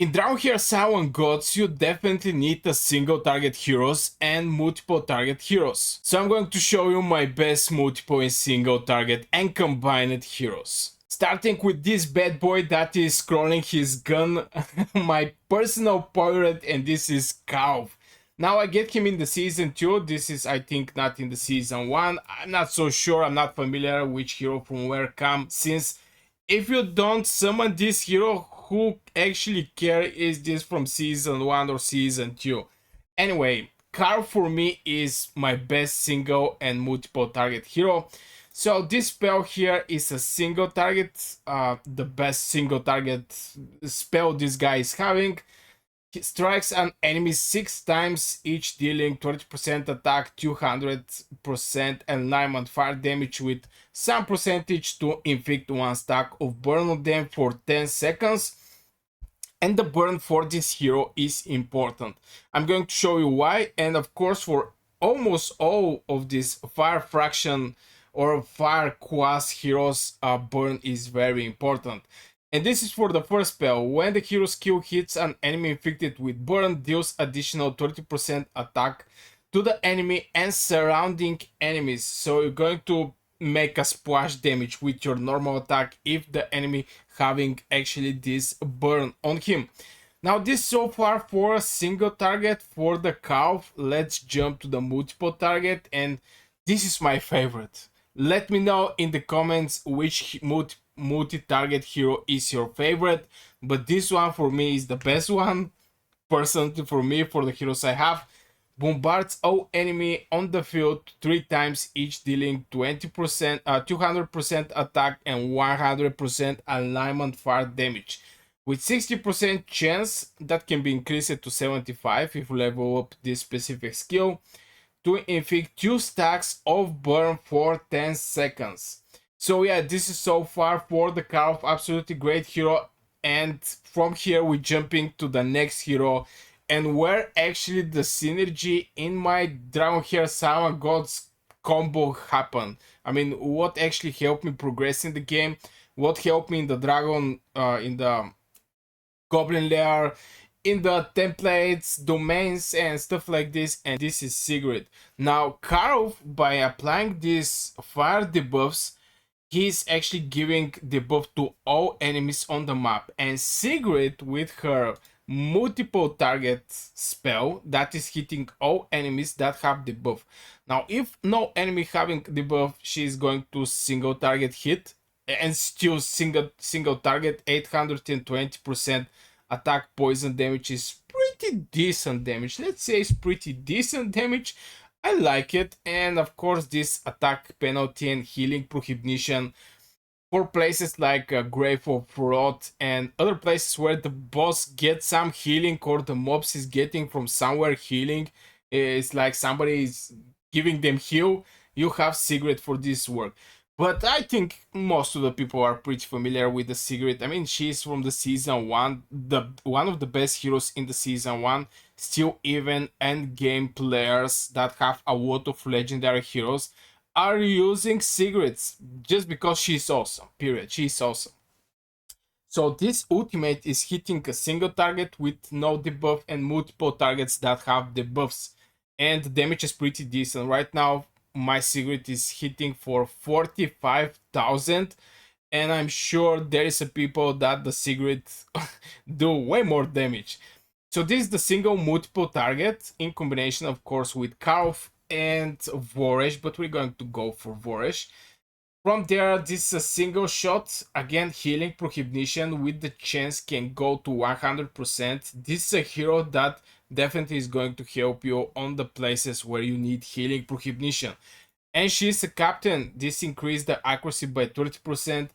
In Dragonheir Silent Gods, you definitely need a single target heroes and multiple target heroes. So I'm going to show you my best multiple and single target and combined heroes. Starting with this bad boy that is scrolling his gun, my personal pirate, and this is Calf. Now I get him in the season 2, this is I think not in the season 1, I'm not so sure, I'm not familiar which hero from where come, since if you don't summon this hero, who actually care is this from season 1 or season 2? Anyway, Carl for me is my best single and multiple target hero. So this spell here is a single target, the best single target spell this guy is having. He strikes an enemy 6 times, each dealing 20% attack, 200% alignment fire damage with some percentage to inflict 1 stack of burn on them for 10 seconds. And the burn for this hero is important. I'm going to show you why, and of course for almost all of these fire fraction or fire quas heroes, burn is very important. And this is for the first spell. When the hero skill hits an enemy inflicted with burn, deals additional 30% attack to the enemy and surrounding enemies. So you're going to make a splash damage with your normal attack if the enemy having actually this burn on him. Now this so far for a single target for the Calf. Let's jump to the multiple target, and this is my favorite. Let me know in the comments which multi-target hero is your favorite, but this one for me is the best one, personally for me, for the heroes I have. Bombards all enemy on the field 3 times, each dealing 20%, 200% attack and 100% alignment fire damage, with 60% chance that can be increased to 75 if you level up this specific skill, to inflict 2 stacks of burn for 10 seconds. So yeah, this is so far for the Calf, absolutely great hero. And from here we jumping to the next hero, and where actually the synergy in my Dragonheir Silent Gods combo happened. I mean, what actually helped me progress in the game, what helped me in the Dragon, in the Goblin Lair, in the templates, domains, and stuff like this, and this is Sigrid. Now, Karl, by applying these fire debuffs, he's actually giving debuff to all enemies on the map, and Sigrid with her multiple target spell that is hitting all enemies that have debuff. Now if no enemy having debuff, she's going to single target hit and still single target 820% attack poison damage is pretty decent damage. Let's say it's pretty decent damage. I like it. And of course this attack penalty and healing prohibition for places like Grave of Wrath and other places where the boss gets some healing or the mobs is getting from somewhere healing. It's like somebody is giving them heal. You have Sigrid for this work. But I think most of the people are pretty familiar with the Sigrid. I mean, she's from the season 1, one of the best heroes in the season 1. Still, even end game players that have a lot of legendary heroes are using Sigrids just because she's awesome, period. She's awesome. So this ultimate is hitting a single target with no debuff and multiple targets that have debuffs. And the damage is pretty decent. Right now, my Sigrid is hitting for 45,000. And I'm sure there is a people that the Sigrid do way more damage. So this is the single multiple target in combination, of course, with Karf and Voresh, but we're going to go for Voresh. From there, this is a single shot, again healing prohibition with the chance can go to 100%. This is a hero that definitely is going to help you on the places where you need healing prohibition. And she's a captain. This increased the accuracy by 30%.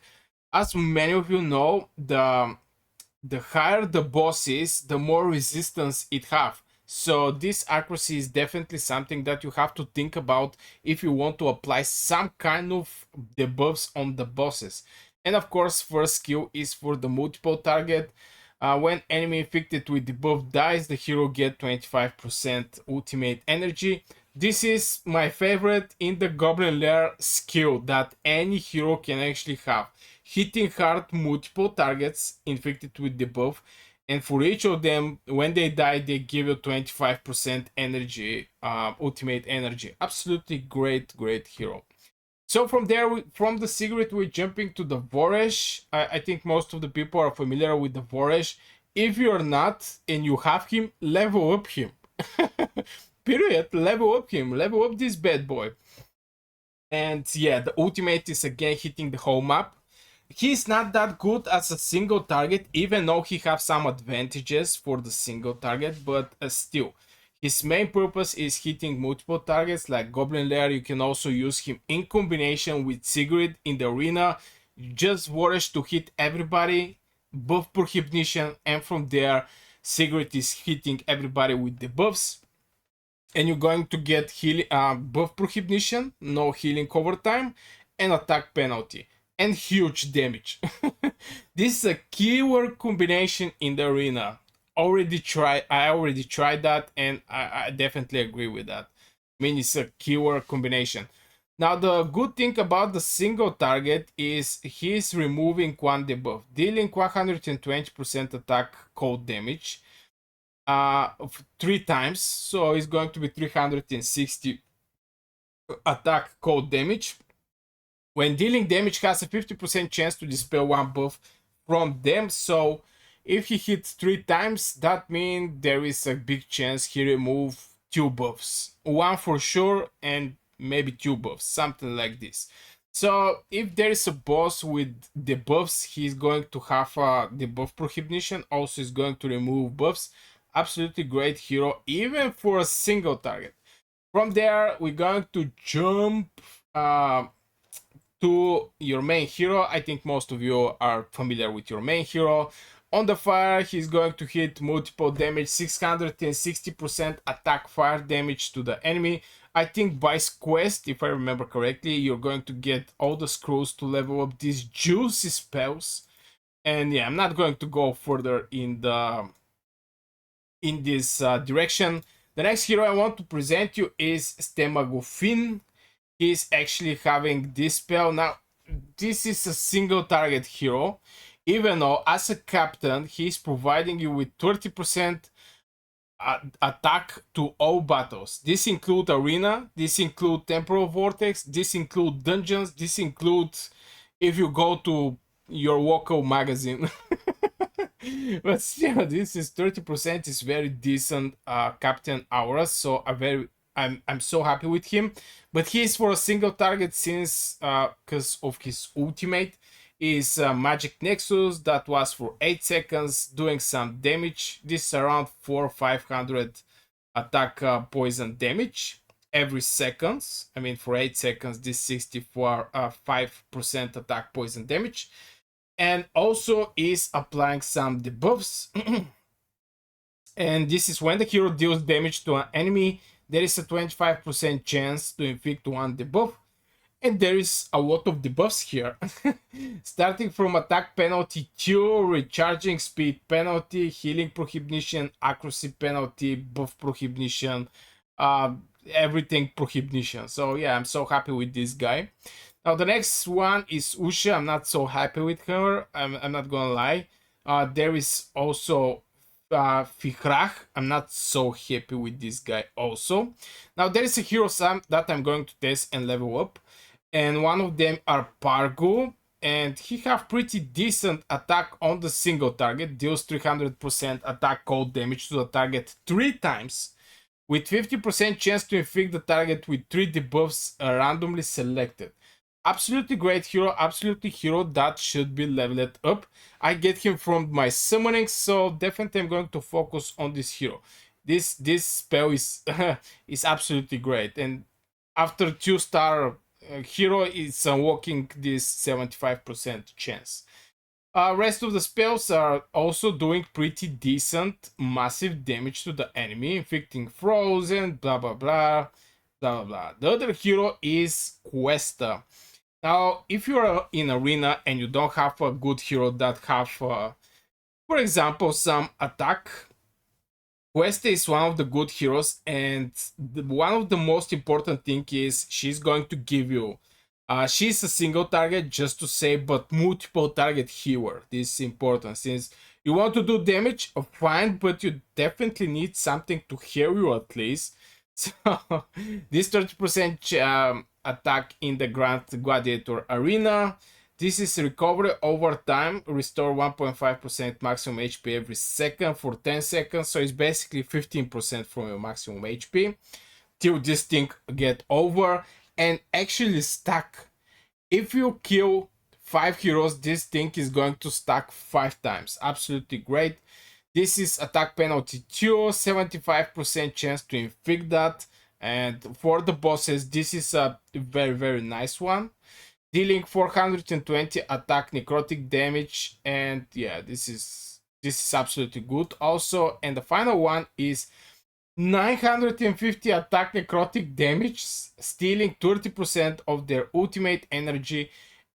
As many of you know, the higher the boss is, the more resistance it have. So this accuracy is definitely something that you have to think about if you want to apply some kind of debuffs on the bosses. And of course, first skill is for the multiple target. When enemy inflicted with debuff dies, the hero get 25% ultimate energy. This is my favorite in the Goblin Lair skill that any hero can actually have. Hitting hard multiple targets inflicted with debuff And for each of them, when they die, they give you 25% energy, ultimate energy. Absolutely great hero. So from there, from the Sigrid, we're jumping to the Voresh. I think most of the people are familiar with the Voresh. If you're not and you have him, level up him. Period. Level up him. Level up this bad boy. And yeah, the ultimate is again hitting the whole map. He's not that good as a single target, even though he has some advantages for the single target, but still. His main purpose is hitting multiple targets like Goblin Lair. You can also use him in combination with Sigrid in the arena. Just Warish to hit everybody, buff Prohibition, and from there, Sigrid is hitting everybody with the buffs. And you're going to get buff Prohibition, no healing cover time, and attack penalty, and huge damage. This is a keyword combination in the arena. I already tried that, and I definitely agree with that. I mean, it's a keyword combination. Now, the good thing about the single target is he's removing one debuff, dealing 120% attack cold damage 3 times, so it's going to be 360 attack cold damage. When dealing damage, has a 50% chance to dispel one buff from them, so if he hits 3 times, that means there is a big chance he remove 2 buffs, one for sure and maybe 2 buffs, something like this. So if there is a boss with the buffs, he's going to have the buff Prohibition, also is going to remove buffs. Absolutely great hero, even for a single target. From there, we're going to jump to your main hero. I think most of you are familiar with your main hero. On the fire, he's going to hit multiple damage, 660% attack fire damage to the enemy. I think by quest, if I remember correctly, you're going to get all the screws to level up these juicy spells. And yeah, I'm not going to go further in this direction. The next hero I want to present you is Stemagufin. He's actually having this spell. Now, this is a single target hero, even though as a captain, he's providing you with 30% attack to all battles. This includes arena, this includes temporal vortex, this includes dungeons, this includes if you go to your local magazine. But still, this is 30% is very decent captain aura, so I'm so happy with him. But he's for a single target since because of his ultimate is Magic Nexus that was for 8 seconds doing some damage. This is around 400 or 500 attack poison damage every seconds. I mean, for 8 seconds, this 64 5% attack poison damage. And also is applying some debuffs. And this is when the hero deals damage to an enemy, there is a 25% chance to inflict one debuff. And there is a lot of debuffs here. Starting from attack penalty 2, recharging speed penalty, healing prohibition, accuracy penalty, buff prohibition, everything prohibition. So yeah, I'm so happy with this guy. Now the next one is Usha. I'm not so happy with her. I'm not gonna lie. There is also Fikrach. I'm not so happy with this guy also. Now there is a hero that I'm going to test and level up. And one of them are Pargo. And he have pretty decent attack on the single target. Deals 300% attack cold damage to the target 3 times. With 50% chance to inflict the target with 3 debuffs randomly selected. Absolutely great hero, absolutely hero that should be leveled up. I get him from my summoning, so definitely I'm going to focus on this hero. This spell is is absolutely great, and after 2-star hero, it's unlocking this 75% chance. Rest of the spells are also doing pretty decent, massive damage to the enemy, inflicting frozen, blah blah blah, blah blah blah. The other hero is Questa. Now, if you're in arena and you don't have a good hero that have, for example, some attack, Questa is one of the good heroes, and one of the most important thing is she's going to give you, she's a single target just to say, but multiple target healer. This is important since You want to do damage, fine, but you definitely need something to heal you at least. So this 30% attack in the Grand Gladiator Arena. This is recovery over time, restore 1.5% maximum HP every second for 10 seconds. So it's basically 15% from your maximum HP till this thing get over and actually stack. If you kill 5 heroes, this thing is going to stack 5 times. Absolutely great. This is attack penalty 2, 75% chance to inflict that. And for the bosses, this is a very nice one. Dealing 420 attack necrotic damage, and yeah, this is absolutely good also. And the final one is 950 attack necrotic damage, stealing 30% of their ultimate energy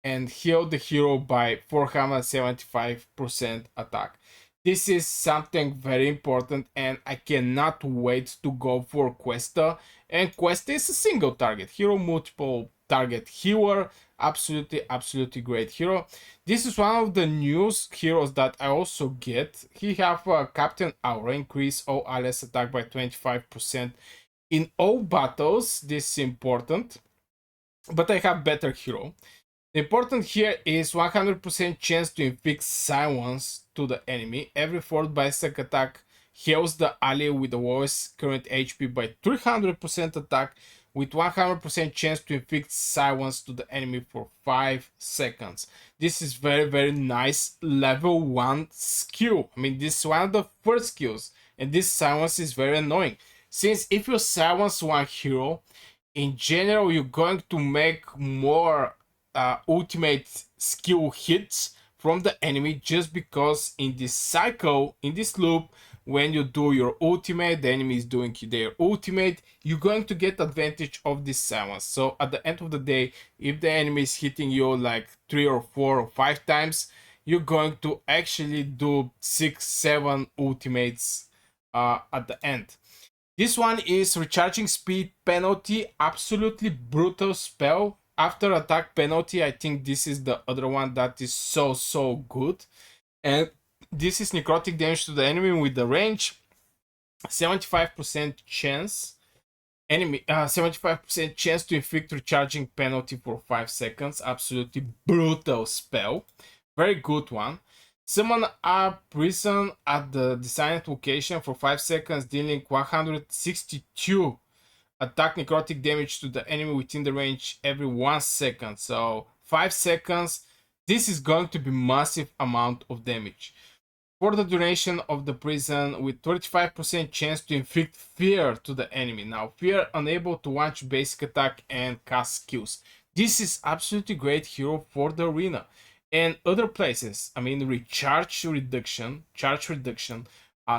and heal the hero by 475% attack. This is something very important and I cannot wait to go for Questa. And Questa is a single target hero, multiple target healer. Absolutely great hero. This is one of the new heroes that I also get. He have Captain Aura, increase all allies attack by 25% in all battles. This is important, but I have better hero. The important here is 100% chance to inflict silence to the enemy. Every fourth basic attack heals the ally with the lowest current HP by 300% attack, with 100% chance to inflict silence to the enemy for 5 seconds. This is very nice level 1 skill. I mean, this is one of the first skills, and this silence is very annoying. Since if you silence one hero, in general, you're going to make more ultimate skill hits from the enemy, just because in this cycle, in this loop, when you do your ultimate, the enemy is doing their ultimate, you're going to get advantage of this silence. So at the end of the day, if the enemy is hitting you like 3 or 4 or 5 times, you're going to actually do 6, 7 ultimates at the end. This one is recharging speed penalty, absolutely brutal spell. After attack penalty, I think this is the other one that is so good. And this is necrotic damage to the enemy with the range, 75% chance. 75% chance to inflict recharging penalty for 5 seconds. Absolutely brutal spell. Very good one. Summon a prison at the designed location for 5 seconds, dealing 162 attack necrotic damage to the enemy within the range every 1 second. So 5 seconds. This is going to be massive amount of damage. For the duration of the prison, with 35% chance to inflict fear to the enemy. Now, fear unable to launch basic attack and cast skills. This is absolutely great hero for the arena and other places. I mean, charge reduction,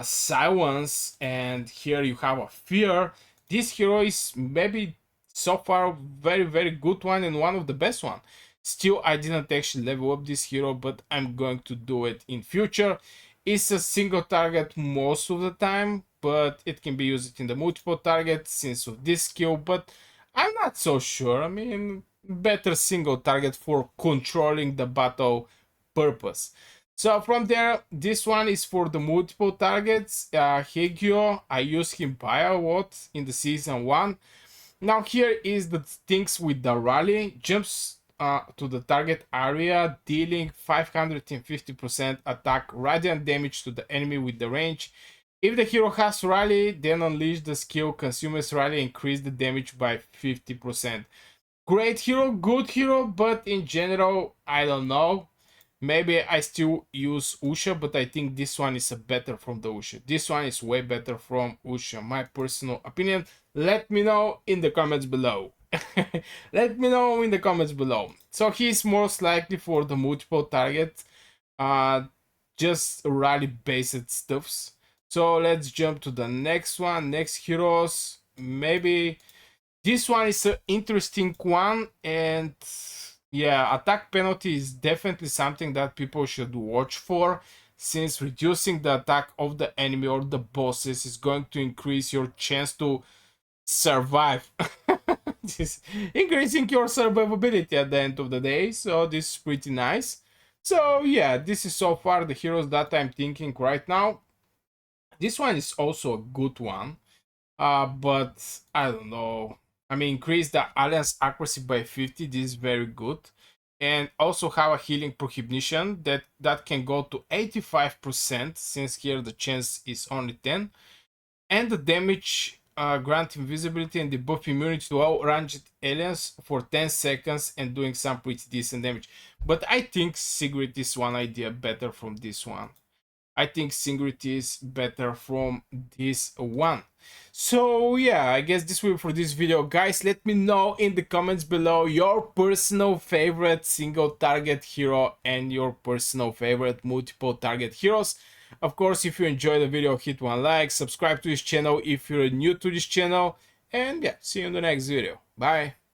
silence, and here you have a fear. This hero is maybe so far very good one and one of the best one. Still, I didn't actually level up this hero, but I'm going to do it in future. It's a single target most of the time, but it can be used in the multiple target since of this skill, but I'm not so sure. I mean, better single target for controlling the battle purpose. So from there, this one is for the multiple targets. Hegio, I use him by a lot in the season 1. Now here is the things with the rally. Jumps to the target area, dealing 550% attack radiant damage to the enemy with the range. If the hero has rally, then unleash the skill consumes rally, increase the damage by 50%. Great hero, good hero, but in general, I don't know. Maybe I still use Usha, but I think this one is a better from the Usha. This one is way better from Usha, my personal opinion. Let me know in the comments below. Let me know in the comments below. So he's most likely for the multiple target, just rally based stuffs. So let's jump to the next one, next heroes. Maybe this one is an interesting one, and yeah, attack penalty is definitely something that people should watch for, since reducing the attack of the enemy or the bosses is going to increase your chance to survive. This increasing your survivability at the end of the day, so this is pretty nice. So yeah, this is so far the heroes that I'm thinking right now. This one is also a good one, but I don't know. I mean, increase the alliance accuracy by 50. This is very good, and also have a healing prohibition that can go to 85%, since here the chance is only 10, and the damage grant invisibility and debuff immunity to all ranged aliens for 10 seconds and doing some pretty decent damage. But I think Sigrid is one idea better from this one. I think Singularity is better from this one. So yeah, I guess this will be for this video. Guys, let me know in the comments below your personal favorite single target hero and your personal favorite multiple target heroes. Of course, if you enjoyed the video, hit one like, subscribe to this channel if you're new to this channel, and yeah, see you in the next video. Bye!